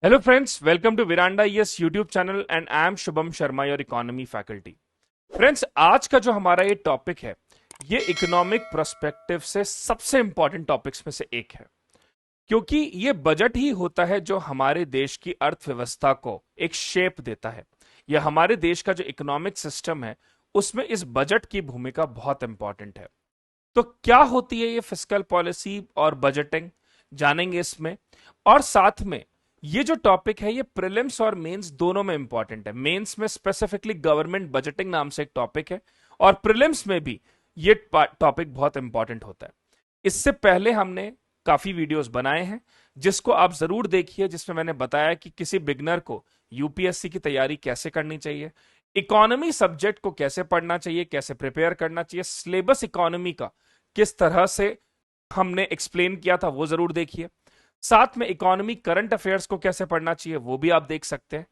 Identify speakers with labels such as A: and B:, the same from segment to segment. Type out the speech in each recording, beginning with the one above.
A: Hello friends, welcome to Viranda ES YouTube channel and I am Shubham Sharma, your economy faculty. Friends, आज का जो हमारा ये topic है, ये इकोनॉमिक पर्सपेक्टिव से सबसे इंपॉर्टेंट टॉपिक्स में से एक है, क्योंकि ये बजट ही होता है जो हमारे देश की अर्थव्यवस्था को एक शेप देता है। यह हमारे देश का जो इकोनॉमिक सिस्टम है, उसमें इस बजट की भूमिका बहुत इंपॉर्टेंट है। तो क्या होती है ये फिस्कल पॉलिसी और बजटिंग, जानेंगे इसमें। और साथ में ये जो टॉपिक है, ये प्रीलिम्स और मेंस दोनों में इंपॉर्टेंट है। मेंस में स्पेसिफिकली गवर्नमेंट बजटिंग नाम से एक टॉपिक है और प्रीलिम्स में भी ये टॉपिक बहुत इंपॉर्टेंट होता है। इससे पहले हमने काफी वीडियोस बनाए हैं, जिसको आप जरूर देखिए, जिसमें मैंने बताया कि किसी बिगनर को यूपीएससी की तैयारी कैसे करनी चाहिए, इकोनॉमी सब्जेक्ट को कैसे पढ़ना चाहिए, कैसे प्रिपेयर करना चाहिए, सिलेबस इकोनॉमी का किस तरह से हमने एक्सप्लेन किया था, वो जरूर देखिए। साथ में इकोनॉमी करंट अफेयर्स को कैसे पढ़ना चाहिए, वो भी आप देख सकते हैं।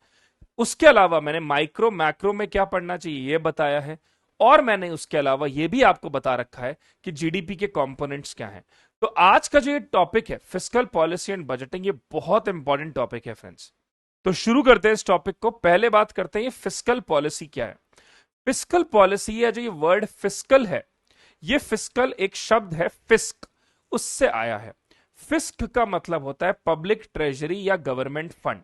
A: उसके अलावा मैंने माइक्रो मैक्रो में क्या पढ़ना चाहिए ये बताया है, और मैंने उसके अलावा ये भी आपको बता रखा है कि जीडीपी के कंपोनेंट्स क्या हैं। तो आज का जो ये टॉपिक है, फिस्कल पॉलिसी एंड बजटिंग, ये बहुत इंपॉर्टेंट टॉपिक है फ्रेंड्स। तो शुरू करते हैं इस टॉपिक को। पहले बात करते हैं ये फिस्कल पॉलिसी क्या है। फिस्कल पॉलिसी या जो ये वर्ड फिस्कल है, ये फिस्कल एक शब्द है, फिस्क, उससे आया है। फिस्क का मतलब होता है पब्लिक ट्रेजरी या गवर्नमेंट फंड।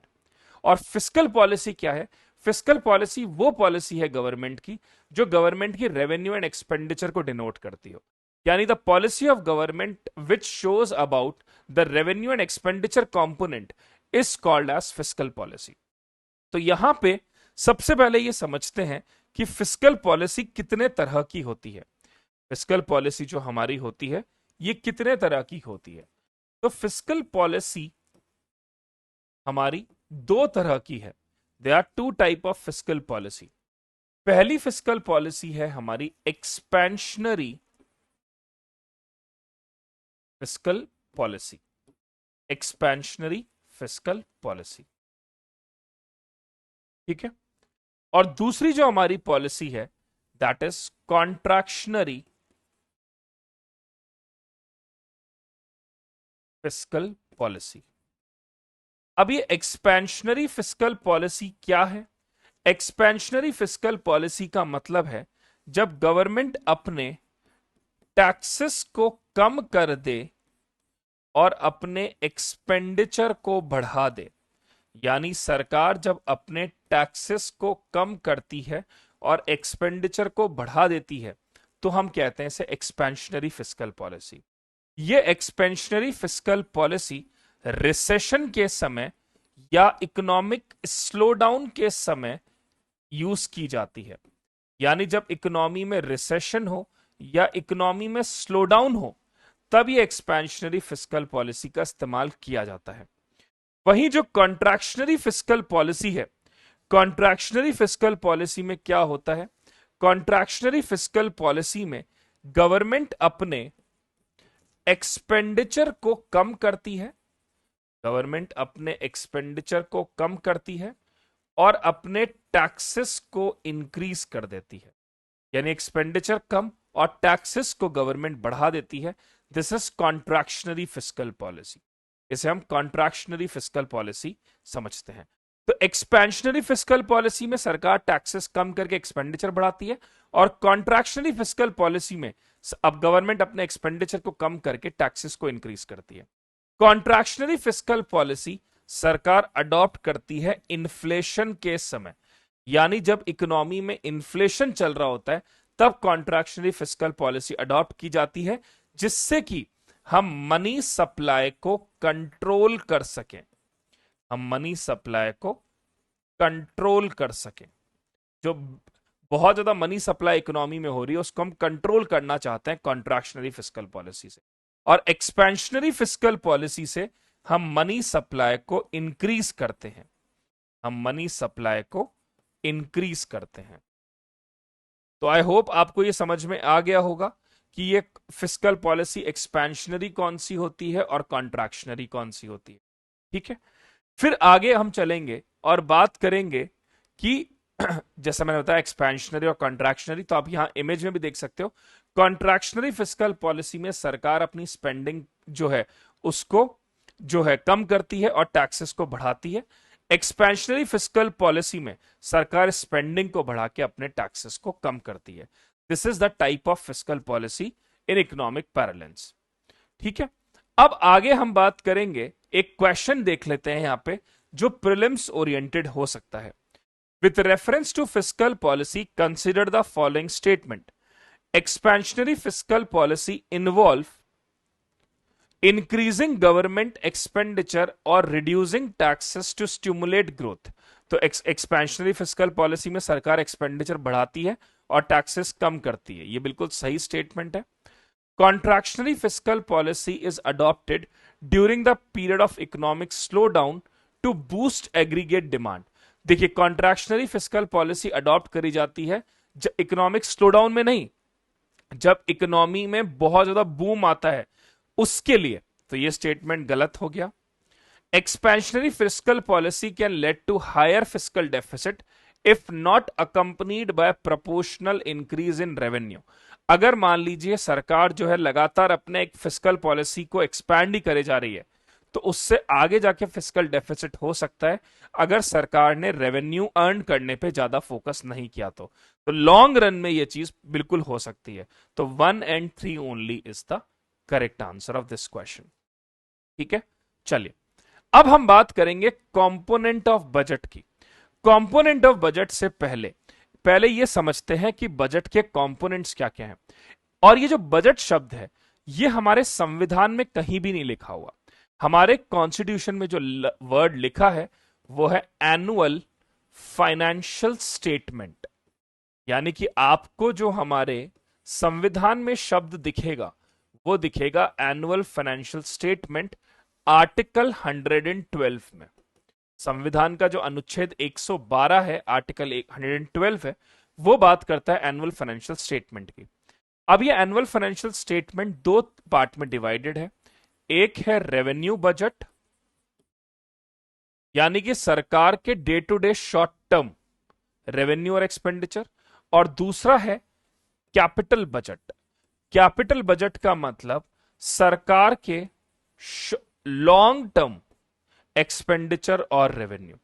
A: और फिस्कल पॉलिसी क्या है? फिस्कल पॉलिसी वो पॉलिसी है गवर्नमेंट की जो गवर्नमेंट की रेवेन्यू एंड एक्सपेंडिचर को डिनोट करती हो, यानी the policy of government which shows about the revenue and expenditure component is called as fiscal policy. तो यहां पे सबसे पहले ये समझते हैं कि फिस्कल पॉलिसी कितने तरह की होती है। फिस्कल पॉलिसी जो हमारी होती है, ये कितने तरह की होती है। तो फिस्कल पॉलिसी हमारी दो तरह की है। They are two type of fiscal policy. पहली फिस्कल पॉलिसी है हमारी expansionary fiscal policy. Expansionary fiscal policy, ठीक है। और दूसरी जो हमारी पॉलिसी है, that is contractionary fiscal policy. अब ये एक्सपेंशनरी फिस्कल पॉलिसी क्या है? एक्सपेंशनरी फिस्कल पॉलिसी का मतलब है जब गवर्नमेंट अपने टैक्सेस को कम कर दे और अपने एक्सपेंडिचर को बढ़ा दे। यानी सरकार जब अपने टैक्सेस को कम करती है और एक्सपेंडिचर को बढ़ा देती है, तो हम कहते हैं इसे एक्सपेंशनरी फिस्कल पॉलिसी। ये एक्सपेंशनरी फिस्कल पॉलिसी रिसेशन के समय या इकोनॉमिक स्लोडाउन के समय यूज की जाती है। यानी जब इकोनॉमी में रिसेशन हो या इकोनॉमी में स्लोडाउन हो, तब ये एक्सपेंशनरी फिस्कल पॉलिसी का इस्तेमाल किया जाता है। वहीं जो कॉन्ट्रैक्शनरी फिस्कल पॉलिसी है, कॉन्ट्रैक्शनरी फिस्कल पॉलिसी में क्या होता है? कॉन्ट्रैक्शनरी फिस्कल पॉलिसी में गवर्नमेंट अपने एक्सपेंडिचर को कम करती है, गवर्नमेंट अपने एक्सपेंडिचर को कम करती है और अपने टैक्सेस को इंक्रीज कर देती है। यानी एक्सपेंडिचर कम और टैक्सेस को गवर्नमेंट बढ़ा देती है। This is contractionary fiscal policy. इसे हम कॉन्ट्रैक्शनरी फिस्कल पॉलिसी समझते हैं। तो एक्सपेंशनरी फिस्कल पॉलिसी में सरकार टैक्सेस कम करके एक्सपेंडिचर बढ़ाती है, और कॉन्ट्रैक्शनरी फिस्कल पॉलिसी में अब गवर्नमेंट अपने एक्सपेंडिचर को कम करके टैक्सेस को इंक्रीज करती है। कॉन्ट्रैक्शनरी फिस्कल पॉलिसी सरकार अडॉप्ट करती है इन्फ्लेशन के समय। यानी जब इकोनॉमी में इन्फ्लेशन चल रहा होता है, तब कॉन्ट्रैक्शनरी फिस्कल पॉलिसी अडॉप्ट की जाती है, जिससे कि हम मनी सप्लाई को कंट्रोल कर सकें। हम मनी सप्लाई को कंट्रोल कर सकें। जो बहुत ज्यादा मनी सप्लाई इकोनॉमी में हो रही है, उसको हम कंट्रोल करना चाहते हैं कॉन्ट्रैक्शनरी फिस्कल पॉलिसी से। और एक्सपेंशनरी फिस्कल पॉलिसी से हम मनी सप्लाई को इंक्रीज करते हैं। हम मनी सप्लाई को इंक्रीज करते हैं। तो आई होप आपको यह समझ में आ गया होगा कि ये फिस्कल पॉलिसी एक्सपेंशनरी कौन सी होती है और कॉन्ट्रैक्शनरी कौन सी होती है, ठीक है। फिर आगे हम चलेंगे और बात करेंगे कि जैसा मैंने बताया एक्सपेंशनरी और कॉन्ट्रैक्शनरी, तो आप यहां इमेज में भी देख सकते हो। कॉन्ट्रैक्शनरी फिस्कल पॉलिसी में सरकार अपनी स्पेंडिंग जो है उसको जो है कम करती है और टैक्सेस को बढ़ाती है। एक्सपेंशनरी फिस्कल पॉलिसी में सरकार स्पेंडिंग को बढ़ा के अपने टैक्सेस को कम करती है। This is the type of fiscal policy in economic parlance. ठीक है, अब आगे हम बात करेंगे, एक क्वेश्चन देख लेते हैं यहां पे जो प्रीलिम्स ओरिएंटेड हो सकता है। With reference to fiscal policy consider the following statement. Expansionary fiscal policy involve increasing government expenditure और reducing taxes to stimulate growth. तो एक्सपेंशनरी फिस्कल पॉलिसी में सरकार एक्सपेंडिचर बढ़ाती है और टैक्सेस कम करती है, ये बिल्कुल सही स्टेटमेंट है। Contractionary fiscal policy is adopted during the period of economic slow down to boost aggregate demand. देखिए, कॉन्ट्रैक्शनरी फिस्कल पॉलिसी अडॉप्ट करी जाती है इकोनॉमिक स्लो डाउन में नहीं, जब इकोनॉमी में बहुत ज्यादा बूम आता है उसके लिए। तो ये स्टेटमेंट गलत हो गया। Expansionary fiscal policy can lead to higher fiscal deficit if not accompanied by proportional increase in revenue. अगर मान लीजिए सरकार जो है लगातार अपने एक फिस्कल पॉलिसी को एक्सपैंड ही करे जा रही है, तो उससे आगे जाके फिस्कल डेफिसिट हो सकता है अगर सरकार ने रेवेन्यू अर्न करने पे ज्यादा फोकस नहीं किया तो लॉन्ग रन में यह चीज बिल्कुल हो सकती है। तो 1 and 3 only is the correct answer of this question. ठीक है, चलिए अब हम बात करेंगे कंपोनेंट ऑफ बजट की। कंपोनेंट ऑफ बजट से पहले ये समझते हैं कि बजट के कंपोनेंट्स क्या क्या हैं। और ये जो बजट शब्द है ये हमारे संविधान में कहीं भी नहीं लिखा हुआ। हमारे कॉन्स्टिट्यूशन में जो वर्ड लिखा है वो है एनुअल फाइनेंशियल स्टेटमेंट। यानी कि आपको जो हमारे संविधान में शब्द दिखेगा वो दिखेगा एनुअल फाइनेंशियल स्टेटमेंट आर्टिकल 112 में। संविधान का जो अनुच्छेद 112 है, आर्टिकल 112 है, वो बात करता है एनुअल फाइनेंशियल स्टेटमेंट की। अब ये एनुअल फाइनेंशियल स्टेटमेंट दो पार्ट में डिवाइडेड है। एक है रेवेन्यू बजट, यानी कि सरकार के day to day short term revenue और एक्सपेंडिचर, और दूसरा है कैपिटल बजट। कैपिटल बजट का मतलब सरकार के लॉन्ग टर्म एक्सपेंडिचर और रेवेन्यू।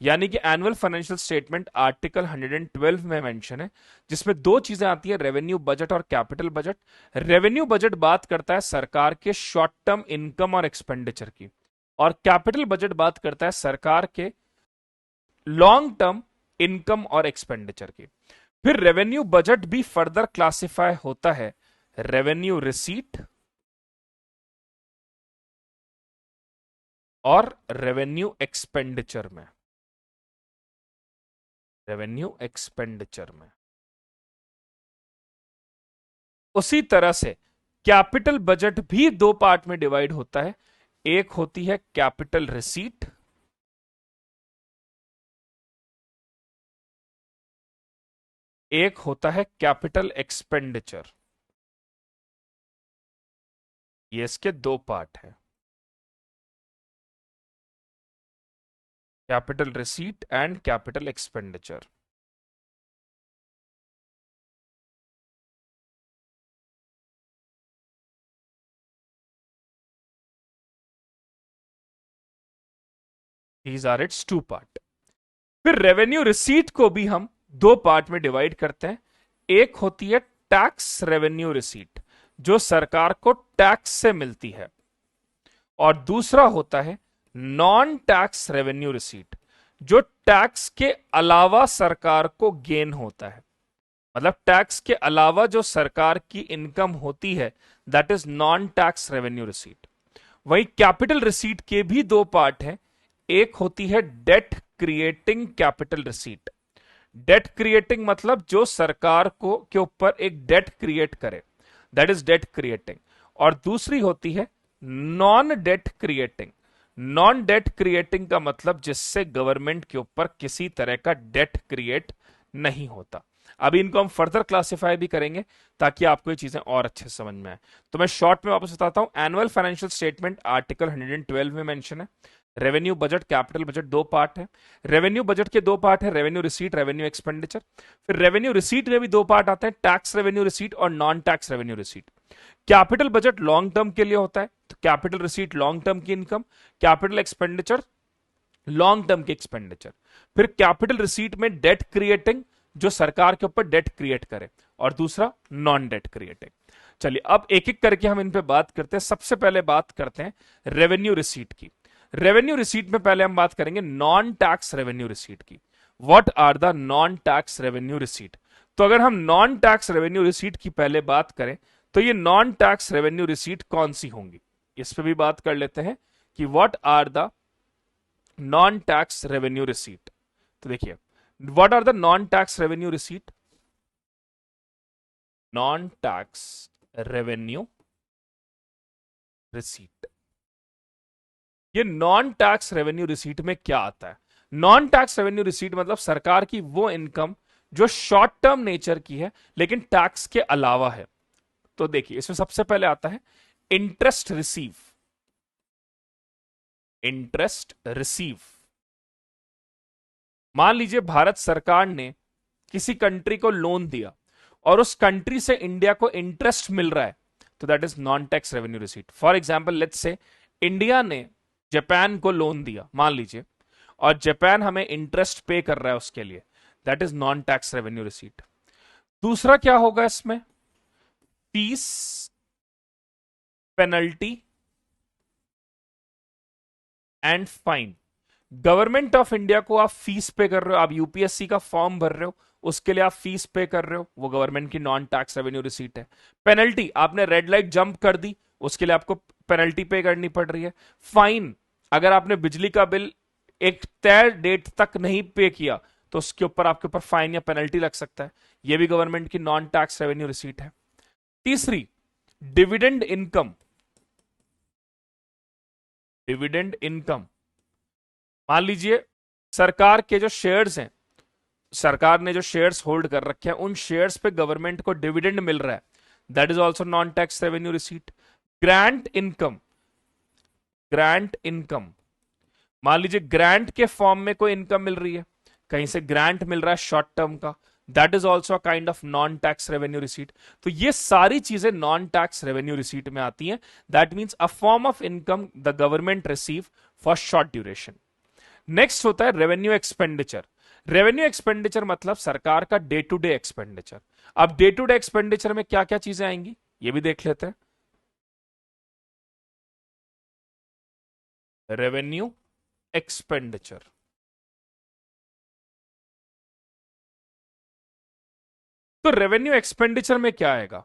A: यानी कि एनुअल फाइनेंशियल स्टेटमेंट आर्टिकल 112 में मेंशन है, जिसमें दो चीजें आती है, रेवेन्यू बजट और कैपिटल बजट। रेवेन्यू बजट बात करता है सरकार के शॉर्ट टर्म इनकम और एक्सपेंडिचर की, और कैपिटल बजट बात करता है सरकार के लॉन्ग टर्म इनकम और एक्सपेंडिचर की। फिर रेवेन्यू बजट भी फर्दर क्लासिफाई होता है रेवेन्यू रिसीट और रेवेन्यू एक्सपेंडिचर में। रेवेन्यू एक्सपेंडिचर में उसी तरह से कैपिटल बजट भी दो पार्ट में डिवाइड होता है। एक होती है कैपिटल रिसीट, एक होता है कैपिटल एक्सपेंडिचर। ये इसके दो पार्ट है, capital receipt and capital expenditure. These are its two part। फिर रेवेन्यू रिसीट को भी हम दो पार्ट में डिवाइड करते हैं। एक होती है टैक्स रेवेन्यू रिसीट, जो सरकार को टैक्स से मिलती है, और दूसरा होता है नॉन टैक्स रेवेन्यू रिसीट, जो टैक्स के अलावा सरकार को गेन होता है। मतलब टैक्स के अलावा जो सरकार की इनकम होती है, that is non tax revenue receipt. वही कैपिटल रिसीट के भी दो पार्ट हैं। एक होती है debt creating capital receipt. Debt creating मतलब जो सरकार को के ऊपर एक डेट क्रिएट करे, दैट इज डेट क्रिएटिंग। और दूसरी होती है non debt creating. Non debt creating का मतलब जिससे गवर्नमेंट के ऊपर किसी तरह का डेट क्रिएट नहीं होता। अभी इनको हम फर्दर क्लासिफाई भी करेंगे ताकि आपको ये चीजें और अच्छे से समझ में आए। तो मैं शॉर्ट में वापस बताता हूं, एनुअल फाइनेंशियल स्टेटमेंट आर्टिकल 112 में मेंशन है। रेवेन्यू बजट, कैपिटल बजट दो पार्ट है। रेवेन्यू बजट के दो पार्ट है, रेवेन्यू रिसीट, रेवेन्यू एक्सपेंडिचर। फिर रेवेन्यू रिसीट में भी दो पार्ट आते हैं, टैक्स रेवेन्यू रिसीट और non tax revenue receipt. Capital budget long term के लिए होता है, तो कैपिटल रिसीट लॉन्ग टर्म की income, capital expenditure long term की एक्सपेंडिचर। फिर कैपिटल रिसीट में डेट क्रिएटिंग, जो सरकार के ऊपर डेट क्रिएट करे, और दूसरा नॉन डेट क्रिएटिंग। चलिए अब एक एक करके हम इन पे बात करते हैं। सबसे पहले बात करते हैं रेवेन्यू रिसीट की। रेवेन्यू रिसीट में पहले हम बात करेंगे नॉन टैक्स रेवेन्यू रिसीट की। What are the non tax revenue receipt? तो अगर हम नॉन टैक्स रेवेन्यू रिसीट की पहले बात करें तो ये नॉन टैक्स रेवेन्यू रिसीट कौन सी होंगी, इस पे भी बात कर लेते हैं कि what are the non tax revenue receipt. तो देखिए, what are the non tax revenue receipt? Non tax revenue receipt, ये नॉन टैक्स रेवेन्यू रिसीट में क्या आता है? नॉन टैक्स रेवेन्यू रिसीट मतलब सरकार की वो इनकम जो शॉर्ट टर्म नेचर की है लेकिन टैक्स के अलावा है। तो देखिए, इसमें सबसे पहले आता है इंटरेस्ट रिसीव। इंटरेस्ट रिसीव, मान लीजिए भारत सरकार ने किसी कंट्री को लोन दिया और उस कंट्री से इंडिया को इंटरेस्ट मिल रहा है, तो that is non tax revenue receipt. For example, let's say India ने जापान को लोन दिया मान लीजिए, और जापान हमें इंटरेस्ट पे कर रहा है उसके लिए, that is non tax revenue receipt. दूसरा क्या होगा इसमें? Fees, penalty and fine. Government of India को आप फीस पे कर रहे हो, आप यूपीएससी का फॉर्म भर रहे हो, उसके लिए आप फीस पे कर रहे हो, वो गवर्नमेंट की नॉन टैक्स रेवेन्यू रिसीट है। पेनल्टी, आपने रेड लाइट जंप कर दी, उसके लिए आपको पेनल्टी पे करनी पड़ रही है। फाइन, अगर आपने बिजली का बिल एक तय डेट तक नहीं पे किया तो उसके ऊपर आपके ऊपर फाइन या पेनल्टी लग सकता है, यह भी गवर्नमेंट की नॉन टैक्स रेवेन्यू रिसीट है। तीसरी, डिविडेंड इनकम। डिविडेंड इनकम, मान लीजिए सरकार के जो शेयर्स हैं, सरकार ने जो शेयर्स होल्ड कर रखे हैं, उन शेयर्स पे गवर्नमेंट को डिविडेंड मिल रहा है, that is also non tax revenue receipt. Grant income, grant income, मान लीजिए ग्रांट के फॉर्म में कोई इनकम मिल रही है, कहीं से ग्रांट मिल रहा है शॉर्ट टर्म का, that is also kind of non tax revenue receipt. तो ये सारी चीजें नॉन टैक्स रेवेन्यू रिसीट में आती हैं। That means a form of income the government receive for short duration. Next होता है रेवेन्यू एक्सपेंडिचर। रेवेन्यू एक्सपेंडिचर मतलब सरकार का डे टू डे एक्सपेंडिचर। अब डे टू डे एक्सपेंडिचर में क्या क्या चीजें आएंगी ये भी देख लेते हैं। रेवेन्यू एक्सपेंडिचर, तो रेवेन्यू एक्सपेंडिचर में क्या आएगा?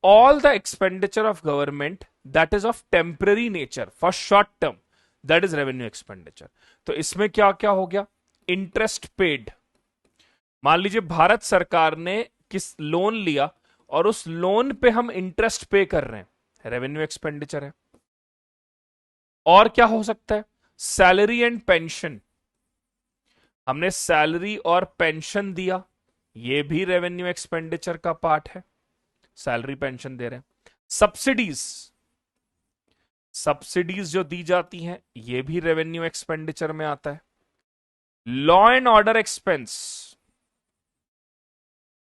A: All the expenditure of government that is of temporary nature for short term, that is revenue expenditure. तो इसमें क्या क्या हो गया? इंटरेस्ट पेड, मान लीजिए भारत सरकार ने किस लोन लिया और उस लोन पे हम इंटरेस्ट पे कर रहे हैं, रेवेन्यू एक्सपेंडिचर है। और क्या हो सकता है? सैलरी एंड पेंशन, हमने सैलरी और पेंशन दिया, ये भी रेवेन्यू एक्सपेंडिचर का पार्ट है, सैलरी पेंशन दे रहे हैं। सब्सिडीज, सब्सिडीज जो दी जाती हैं ये भी रेवेन्यू एक्सपेंडिचर में आता है। लॉ एंड ऑर्डर एक्सपेंस,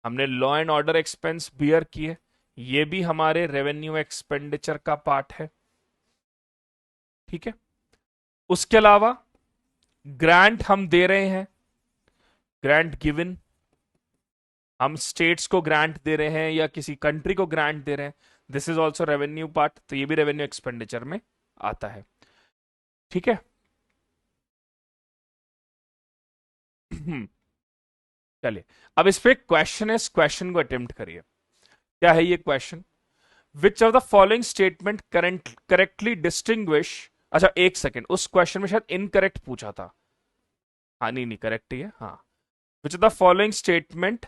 A: हमने law and order expense bear किए, ये भी हमारे रेवेन्यू एक्सपेंडिचर का पार्ट है। ठीक है, उसके अलावा ग्रांट हम दे रहे हैं, ग्रांट गिवन, हम स्टेट्स को ग्रांट दे रहे हैं या किसी कंट्री को ग्रांट दे रहे हैं, this is also revenue part, तो ये भी रेवेन्यू एक्सपेंडिचर में आता है। ठीक है, चलिए अब इस पे क्वेश्चन है, इस क्वेश्चन को अटेम्प्ट करिए। क्या है ये question? Which of the following statement correctly distinguish, अच्छा एक सेकेंड, उस क्वेश्चन में शायद इनकरेक्ट पूछा था। हाँ नहीं नहीं, करेक्ट ही है। हाँ, which of the following statement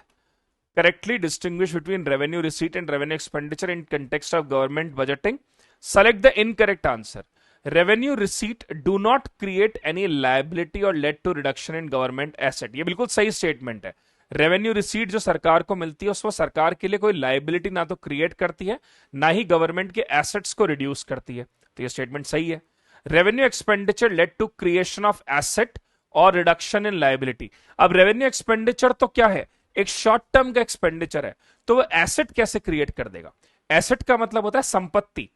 A: correctly distinguish between revenue receipt and revenue expenditure in context of government budgeting? Select the incorrect answer. Revenue receipt do not create any liability or led to reduction in government asset. ये बिल्कुल सही statement है। Revenue receipt जो सरकार को मिलती है उसमें सरकार के लिए कोई लाइबिलिटी ना तो क्रिएट करती है ना ही गवर्नमेंट के एसेट्स को रिड्यूस करती है, तो ये स्टेटमेंट सही है। Revenue expenditure lead to creation of asset और रिडक्शन इन लाइबिलिटी। अब रेवेन्यू एक्सपेंडिचर तो क्या है? एक शॉर्ट टर्म का एक्सपेंडिचर है, तो वो एसेट कैसे क्रिएट कर देगा? एसेट का मतलब होता है संपत्ति।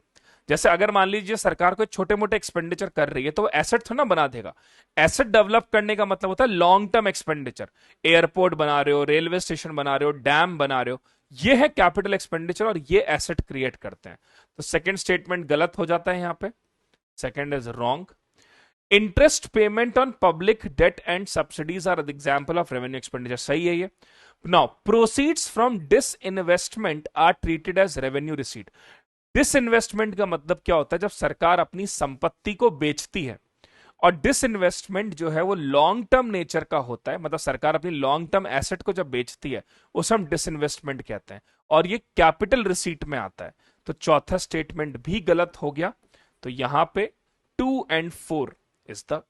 A: जैसे अगर मान लीजिए सरकार कोई छोटे मोटे एक्सपेंडिचर कर रही है तो वो एसेट थोड़ा ना बना देगा। एसेट डेवलप करने का मतलब होता है लॉन्ग टर्म एक्सपेंडिचर। एयरपोर्ट बना रहे हो, रेलवे स्टेशन बना रहे हो, डैम बना रहे हो, ये है कैपिटल एक्सपेंडिचर और ये एसेट क्रिएट करते हैं। तो सेकंड स्टेटमेंट गलत हो जाता है यहां पे, second is wrong. Interest payment on public debt and subsidies are example of revenue expenditure, सही है ये। Now proceeds from disinvestment are treated as revenue receipt. Disinvestment का मतलब क्या होता है, जब सरकार अपनी संपत्ति को बेचती है। और डिसइन्वेस्टमेंट जो है वो लॉन्ग टर्म नेचर का होता है, मतलब सरकार अपनी लॉन्ग टर्म एसेट को जब बेचती है उसे हम डिसइन्वेस्टमेंट कहते हैं, और ये कैपिटल रिसीट में आता है। तो चौथा स्टेटमेंट भी गलत हो गया। तो यहां पे 2 and 4 is the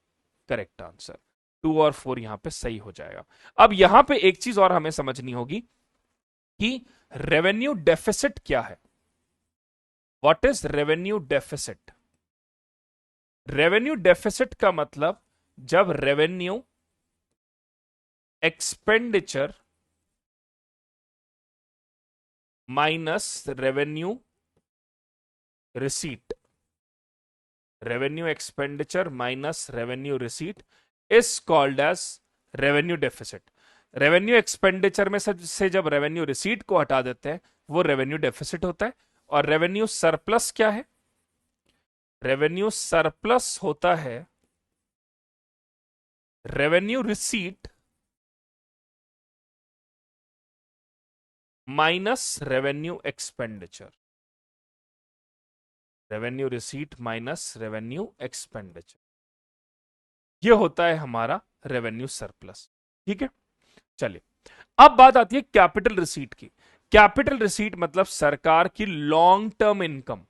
A: correct answer. 2 और 4 यहां पे सही हो जाएगा। अब यहां पे एक चीज और हमें समझनी होगी कि रेवेन्यू डेफिसिट क्या है। What is revenue deficit? Revenue deficit का मतलब जब revenue expenditure minus revenue receipt, revenue expenditure minus revenue receipt is called as revenue deficit. Revenue expenditure में से जब रेवेन्यू रिसीट को हटा देते हैं वो रेवेन्यू डेफिसिट होता है। और रेवेन्यू सरप्लस क्या है? रेवेन्यू सरप्लस होता है revenue receipt minus revenue expenditure. Revenue receipt minus revenue expenditure, ये होता है हमारा रेवेन्यू सरप्लस। ठीक है, चलिए अब बात आती है कैपिटल रिसीट की। कैपिटल रिसीट मतलब सरकार की long term income.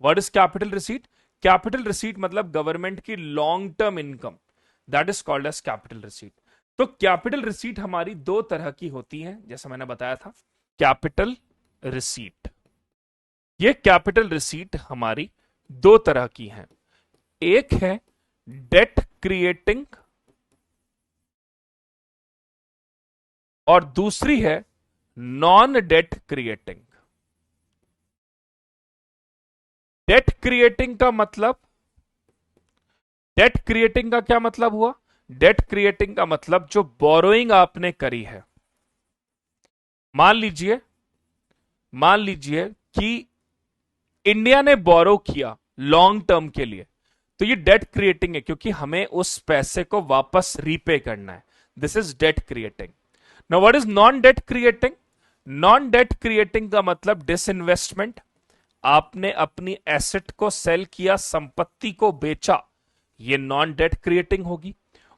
A: What is capital receipt? Capital receipt मतलब गवर्नमेंट की long term income, that is called as capital receipt. तो कैपिटल रिसीट हमारी दो तरह की होती है, जैसा मैंने बताया था। कैपिटल रिसीट, ये कैपिटल रिसीट हमारी दो तरह की है। एक है डेट क्रिएटिंग और दूसरी है non debt creating. Debt creating का मतलब, डेट क्रिएटिंग का क्या मतलब हुआ? डेट क्रिएटिंग का मतलब जो बोरोइंग आपने करी है। मान लीजिए कि इंडिया ने बोरो किया लॉन्ग टर्म के लिए, तो ये डेट क्रिएटिंग है क्योंकि हमें उस पैसे को वापस रीपे करना है। This is debt creating. Now what is non debt creating? Non debt creating का मतलब डिसइन्वेस्टमेंट, आपने अपनी एसेट को सेल किया, संपत्ति को बेचा, ये नॉन डेट क्रिएटिंग होगी।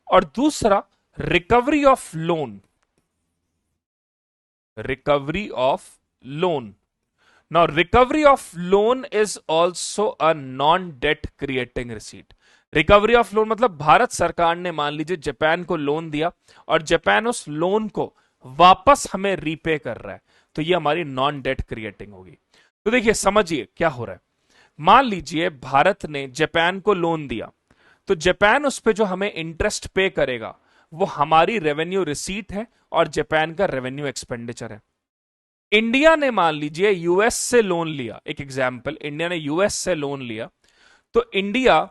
A: और दूसरा recovery of loan, recovery of loan. Now, recovery of loan is also a non-debt creating receipt. Recovery of loan मतलब भारत सरकार ने मान लीजिए जापान को लोन दिया और जापान उस लोन को वापस हमें रीपे कर रहा है, तो ये हमारी नॉन डेट क्रिएटिंग होगी। तो देखिए समझिए क्या हो रहा है। मान लीजिए भारत ने जापान को लोन दिया, तो जापान उस पर जो हमें इंटरेस्ट पे करेगा वो हमारी रेवेन्यू रिसीट है और जापान का रेवेन्यू एक्सपेंडिचर है। इंडिया ने मान लीजिए यूएस से लोन लिया, एक एग्जाम्पल, इंडिया ने यूएस से लोन लिया, तो इंडिया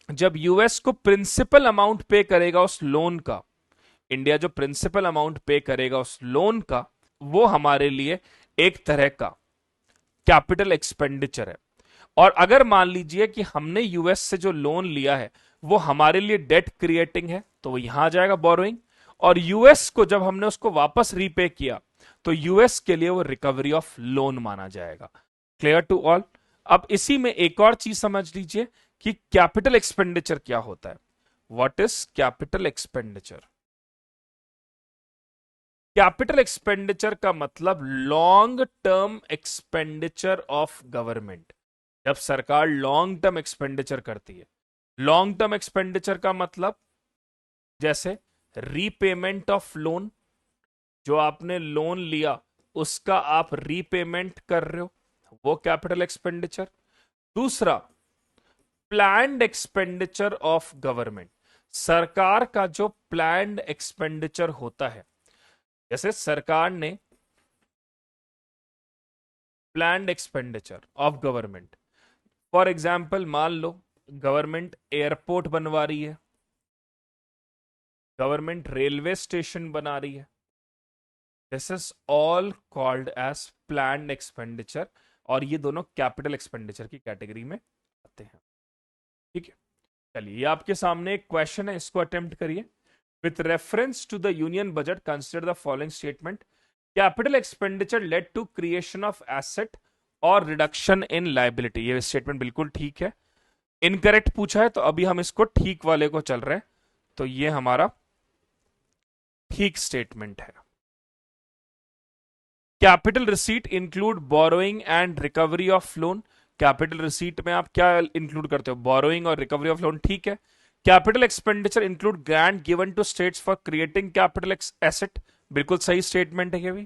A: जब यूएस को प्रिंसिपल अमाउंट पे करेगा उस लोन का, इंडिया जो प्रिंसिपल अमाउंट पे करेगा उस लोन का, वो हमारे लिए एक तरह का कैपिटल एक्सपेंडिचर है। और अगर मान लीजिए कि हमने यूएस से जो लोन लिया है वो हमारे लिए डेट क्रिएटिंग है, तो वो यहां आ जाएगा बोरोइंग। और यूएस को जब हमने उसको वापस रीपे किया तो यूएस के लिए वो रिकवरी ऑफ लोन माना जाएगा। Clear to all? अब इसी में एक और चीज समझ लीजिए कि कैपिटल एक्सपेंडिचर क्या होता है। What is capital expenditure? Capital expenditure का मतलब long term expenditure of government. जब सरकार लॉन्ग टर्म एक्सपेंडिचर करती है, लॉन्ग टर्म एक्सपेंडिचर का मतलब जैसे रीपेमेंट ऑफ लोन, जो आपने लोन लिया उसका आप रीपेमेंट कर रहे हो, वो कैपिटल एक्सपेंडिचर। दूसरा प्लान्ड एक्सपेंडिचर ऑफ गवर्नमेंट, सरकार का जो प्लान्ड एक्सपेंडिचर होता है, जैसे सरकार ने planned expenditure of government. For example मान लो गवर्नमेंट एयरपोर्ट बनवा रही है, गवर्नमेंट रेलवे स्टेशन बना रही है, this is all called as planned expenditure, और ये दोनों कैपिटल एक्सपेंडिचर की कैटेगरी में आते हैं। ठीक है, चलिए ये आपके सामने एक क्वेश्चन है, इसको अटेम्प्ट करिए। With reference to the union budget consider the following statement, capital expenditure lead to creation of asset और रिडक्शन इन लायबिलिटी। ये स्टेटमेंट बिल्कुल ठीक है। इनकरेक्ट पूछा है तो अभी हम इसको ठीक वाले को चल रहे हैं, तो ये हमारा ठीक स्टेटमेंट है। Capital receipt include borrowing and recovery of loan. Capital receipt में आप क्या इंक्लूड करते हो? बोरोइंग और रिकवरी ऑफ लोन, ठीक है। Capital expenditure include grant given to states for creating capital asset, बिल्कुल सही स्टेटमेंट है ये भी।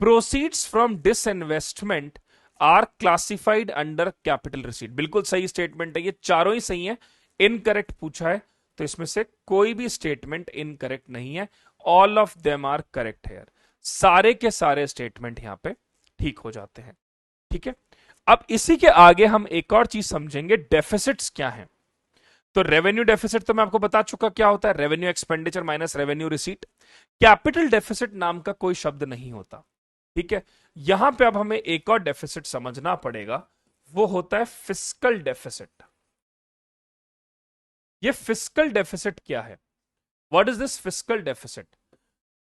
A: Proceeds from disinvestment are classified under capital receipt, बिल्कुल सही स्टेटमेंट है। ये चारों ही सही है। इनकरेक्ट पूछा है तो इसमें से कोई भी स्टेटमेंट इनकरेक्ट नहीं है, all of them are correct है। सारे के सारे स्टेटमेंट यहां पे ठीक हो जाते हैं। ठीक है, अब इसी के आगे हम एक और चीज समझेंगे, डेफिसिट्स क्या हैं। तो रेवेन्यू डेफिसिट तो मैं आपको बता चुका क्या होता है, revenue expenditure minus revenue receipt. Capital deficit नाम का कोई शब्द नहीं होता। ठीक है, यहां पे अब हमें एक और डेफिसिट समझना पड़ेगा, वो होता है फिस्कल डेफिसिट। ये फिस्कल डेफिसिट क्या है? What is this fiscal deficit?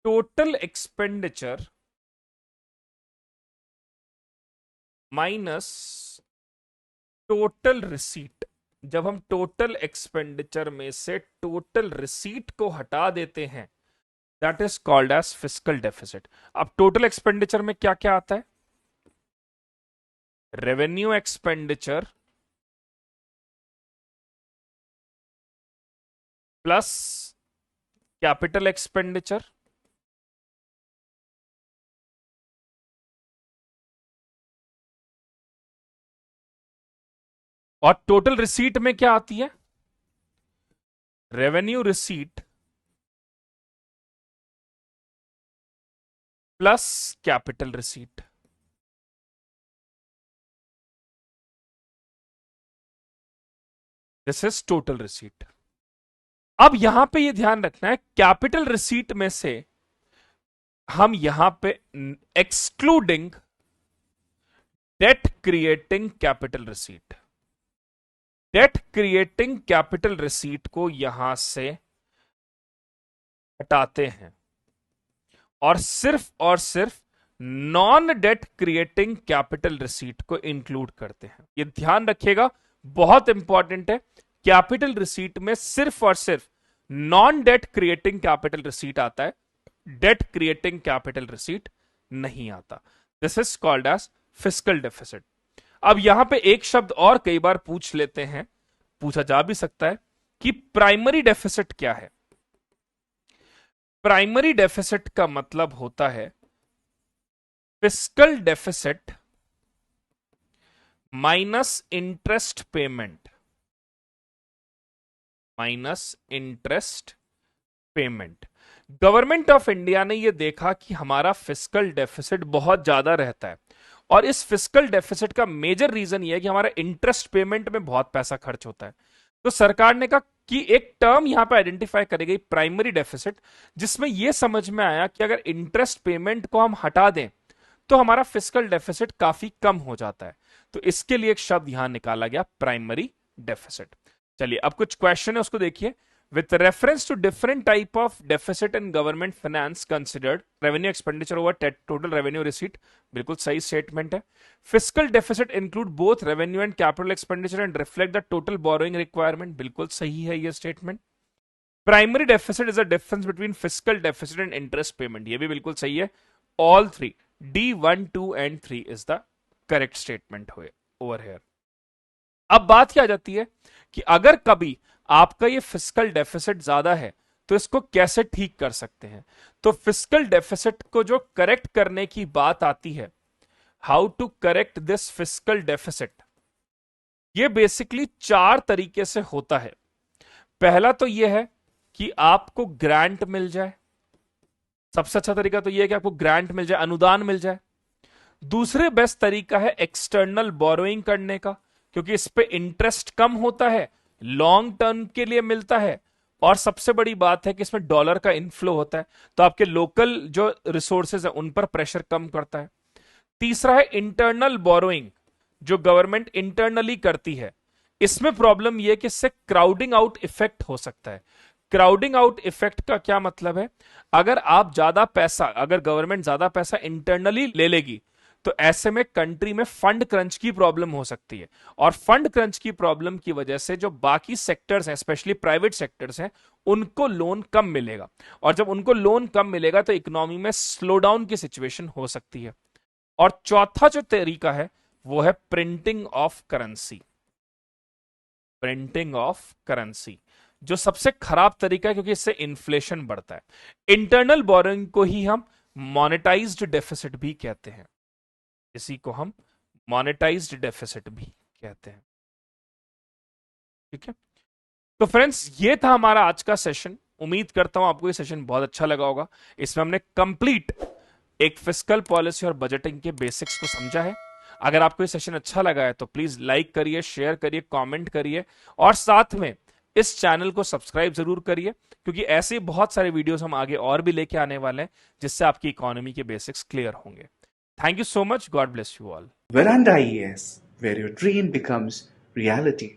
A: Total expenditure minus total receipt. जब हम टोटल एक्सपेंडिचर में से टोटल रिसीट को हटा देते हैं, that is called as fiscal deficit. अब टोटल एक्सपेंडिचर में क्या क्या आता है? Revenue expenditure plus capital expenditure और टोटल रिसीट में क्या आती है? Revenue receipt plus capital receipt. This is total receipt. अब यहां पे ये ध्यान रखना है, कैपिटल रिसीट में से हम यहां पे excluding debt creating capital receipt, debt creating capital receipt को यहां से हटाते हैं और सिर्फ non debt creating capital receipt को इंक्लूड करते हैं। ये ध्यान रखिएगा, बहुत इंपॉर्टेंट है। कैपिटल रिसीट में सिर्फ और सिर्फ non debt creating capital receipt आता है, डेट क्रिएटिंग कैपिटल रिसीट नहीं आता। This is called as fiscal deficit. अब यहां पे एक शब्द और कई बार पूछ लेते हैं, पूछा जा भी सकता है कि प्राइमरी डेफिसिट क्या है। प्राइमरी डेफिसिट का मतलब होता है fiscal deficit minus interest payment, minus interest payment. Government of India ने यह देखा कि हमारा फिस्कल डेफिसिट बहुत ज्यादा रहता है, और इस फिस्कल डेफिसिट का मेजर रीजन यह है कि हमारा इंटरेस्ट पेमेंट में बहुत पैसा खर्च होता है। तो सरकार ने कहा कि एक टर्म यहां पे आइडेंटिफाई करी गई, प्राइमरी डेफिसिट, जिसमें यह समझ में आया कि अगर इंटरेस्ट पेमेंट को हम हटा दें तो हमारा फिस्कल डेफिसिट काफी कम हो जाता है। तो इसके लिए एक शब्द यहां निकाला गया, प्राइमरी डेफिसिट। चलिए अब कुछ क्वेश्चन है, उसको देखिए। With reference to different type of deficit in government finance considered, revenue expenditure over total revenue receipt, बिल्कुल सही स्टेटमेंट है। Fiscal deficit include both revenue and capital expenditure and reflect the total borrowing requirement, बिल्कुल सही है ये statement. Primary deficit is a difference between fiscal deficit and interest payment, ये भी बिल्कुल सही है। All three, D1, 2 and 3 is the correct statement over here। अब बात क्या आ जाती है कि अगर कभी आपका ये फिस्कल डेफिसिट ज्यादा है तो इसको कैसे ठीक कर सकते हैं। तो फिस्कल डेफिसिट को जो करेक्ट करने की बात आती है, how to correct this fiscal deficit, ये बेसिकली 4 तरीके से होता है। पहला तो यह है कि आपको ग्रांट मिल जाए, सबसे अच्छा तरीका तो यह है कि आपको ग्रांट मिल जाए, अनुदान मिल जाए। दूसरे बेस्ट तरीका है एक्सटर्नल बोरोइंग करने का, क्योंकि इस पे इंटरेस्ट कम होता है, लॉन्ग टर्म के लिए मिलता है, और सबसे बड़ी बात है कि इसमें डॉलर का इनफ्लो होता है, तो आपके लोकल जो रिसोर्सेज है उन पर प्रेशर कम करता है। तीसरा है इंटरनल बोरोइंग, जो गवर्नमेंट इंटरनली करती है। इसमें प्रॉब्लम यह कि इससे क्राउडिंग आउट इफेक्ट हो सकता है। क्राउडिंग आउट इफेक्ट का क्या मतलब है? अगर आप ज्यादा पैसा, अगर गवर्नमेंट ज्यादा पैसा इंटरनली ले लेगी, तो ऐसे में कंट्री में फंड क्रंच की प्रॉब्लम हो सकती है, और फंड क्रंच की प्रॉब्लम की वजह से जो बाकी सेक्टर्स हैं, स्पेशली प्राइवेट सेक्टर्स हैं, उनको लोन कम मिलेगा, और जब उनको लोन कम मिलेगा तो इकोनॉमी में स्लो डाउन की सिचुएशन हो सकती है। और चौथा जो तरीका है वो है printing of currency. Printing of currency जो सबसे खराब तरीका है, क्योंकि इससे इन्फ्लेशन बढ़ता है। इंटरनल बोरोइंग को ही हम मॉनेटाइज्ड डेफिसिट भी कहते हैं, इसी को हम मॉनेटाइज्ड डेफिसिट भी कहते हैं। ठीक है, तो फ्रेंड्स ये था हमारा आज का सेशन। उम्मीद करता हूं आपको ये सेशन बहुत अच्छा लगा होगा। इसमें हमने कंप्लीट एक फिस्कल पॉलिसी और बजटिंग के बेसिक्स को समझा है। अगर आपको ये सेशन अच्छा लगा है तो प्लीज लाइक करिए, शेयर करिए, कमेंट करिए, और साथ में इस चैनल को सब्सक्राइब जरूर करिए, क्योंकि ऐसे बहुत सारे वीडियोस हम आगे और भी लेके आने वाले हैं, जिससे आपकी इकोनॉमी के बेसिक्स क्लियर होंगे। Thank you so much, God bless you all.
B: Veranda IAS, where your dream becomes reality.